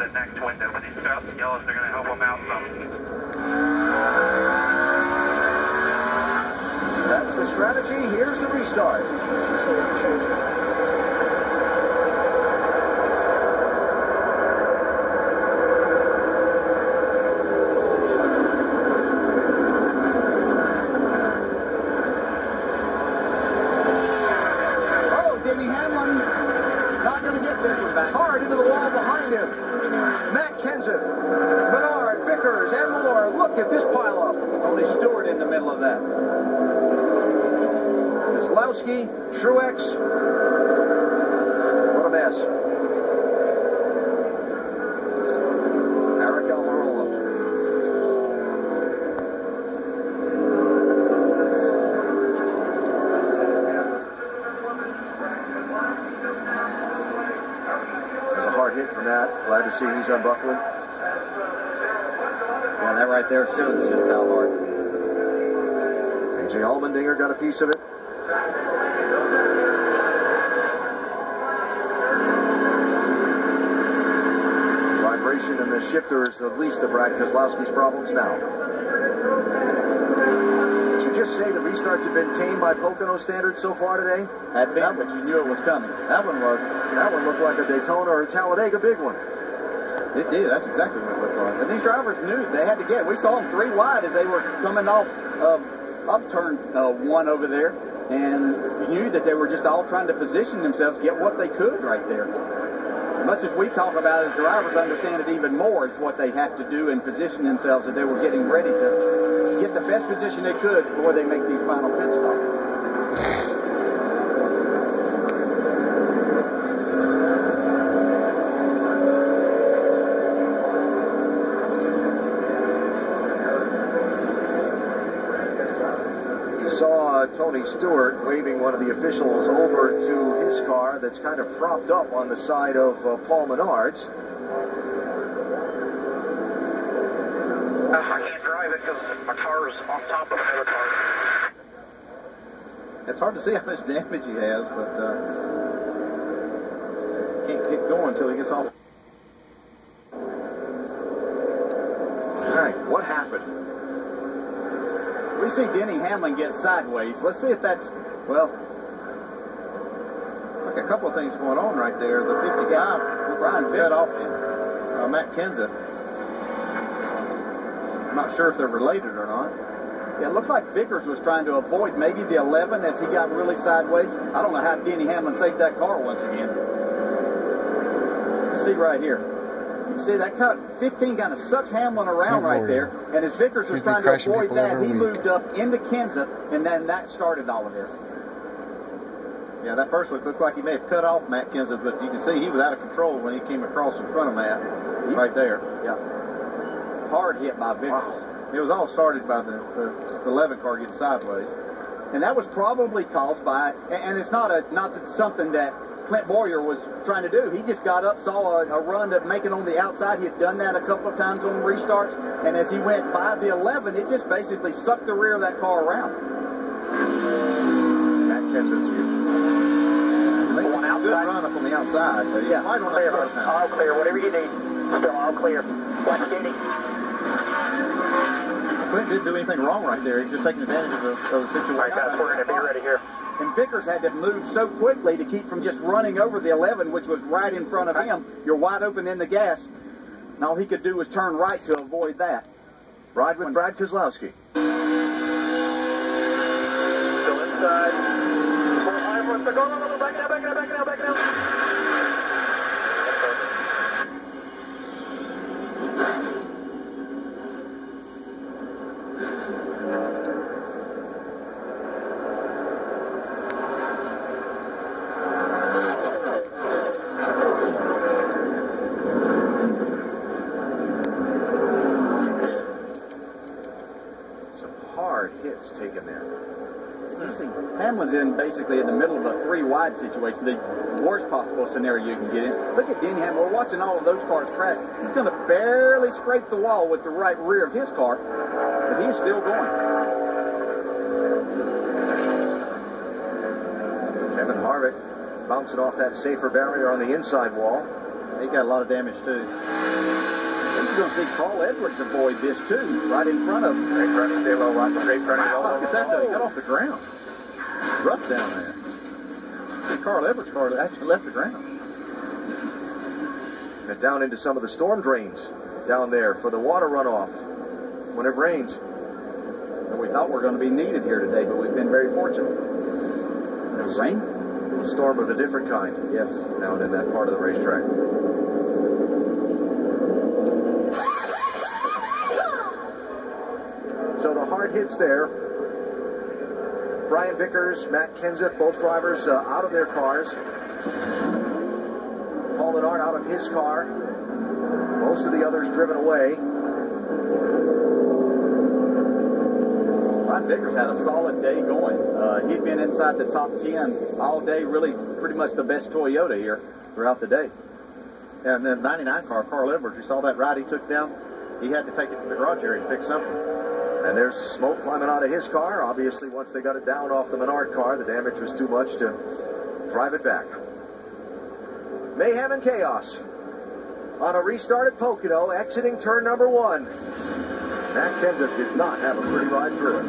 the next window, but these yellows, they're going to help them out some. That's the strategy. Here's the restart. Hard into the wall behind him. Matt Kenseth, Menard, Vickers, and more. Look at this pileup. Only Stewart in the middle of that. Keselowski, Truex. What a mess. Eric Almirola. Hit from that. Glad to see he's unbuckling. Yeah, that right there shows just how hard. A.J. Allmendinger got a piece of it. Vibration in the shifter is the least of Brad Keselowski's problems now. Did you just say the restarts have been tamed by Pocono standards so far today? Had been, but you knew it was coming. That one was. That one looked like a Daytona or a Talladega big one. It did. That's exactly what it looked like. And these drivers knew they had to get. We saw them 3 wide as they were coming off turn 1 over there. And you knew that they were just all trying to position themselves, get what they could right there. As much as we talk about it, the drivers understand it even more is what they have to do and position themselves as they were getting ready to get the best position they could before they make these final pit stops. Saw Tony Stewart waving one of the officials over to his car that's kind of propped up on the side of Paul Menard's. I can't drive it because my car is on top of another car. It's hard to see how much damage he has, but can't get going until he gets off. All right, what happened? We see Denny Hamlin get sideways. Let's see if that's, well, like a couple of things going on right there. The 55, Brian Vitt off Matt Kenseth. I'm not sure if they're related or not. Yeah, it looks like Vickers was trying to avoid maybe the 11 as he got really sideways. I don't know how Denny Hamlin saved that car once again. Let's see right here. You see that kind of 15 kind of sucks Hamlin around right there, and as Vickers was trying to avoid that, he moved up into Kenseth, and then that started all of this. Yeah, that first look looked like he may have cut off Matt Kenseth, but you can see he was out of control when he came across in front of Matt, right there. Yeah. Hard hit by Vickers. Wow. It was all started by the 11 car getting sideways, and that was probably caused by, and it's not something that Clint Boyer was trying to do. He just got up, saw a run to make it on the outside. He had done that a couple of times on restarts, and as he went by the 11, it just basically sucked the rear of that car around. Matt Kenseth's view. It's a good run up on the outside, but yeah, might want to clear, all clear, whatever you need. Still all clear. Watch Denny. Clint didn't do anything wrong right there. He's just taking advantage of the situation. All right, guys, we're going to be ready here. And Vickers had to move so quickly to keep from just running over the 11, which was right in front of him. You're wide open in the gas. And all he could do was turn right to avoid that. Ride with Brad Keselowski. Still inside. Go, back now. Hits taken there. Hamlin's basically in the middle of a 3-wide situation, the worst possible scenario you can get in. Look at Denny Hamlin. We're watching all of those cars crash. He's going to barely scrape the wall with the right rear of his car, but he's still going. Kevin Harvick bouncing off that safer barrier on the inside wall. He got a lot of damage too. You're going to see Carl Edwards avoid this too, right in front of him. Straight running, stay low, watch the straight running. Wow, look at that though. He got off the ground. Rough down there. See, Carl Edwards' car actually left the ground. And down into some of the storm drains down there for the water runoff when it rains. And we thought we were going to be needed here today, but we've been very fortunate. No rain? A storm of a different kind. Yes. Down in that part of the racetrack. So the hard hits there. Brian Vickers, Matt Kenseth, both drivers out of their cars. Paul Menard out of his car. Most of the others driven away. Brian Vickers had a solid day going. He'd been inside the top 10 all day, really pretty much the best Toyota here throughout the day. And then 99 car, Carl Edwards, you saw that ride he took down? He had to take it to the garage area and fix something. And there's smoke climbing out of his car. Obviously, once they got it down off the Menard car, the damage was too much to drive it back. Mayhem and chaos on a restart at Pocono, exiting turn number 1. Matt Kenseth did not have a pretty ride through it.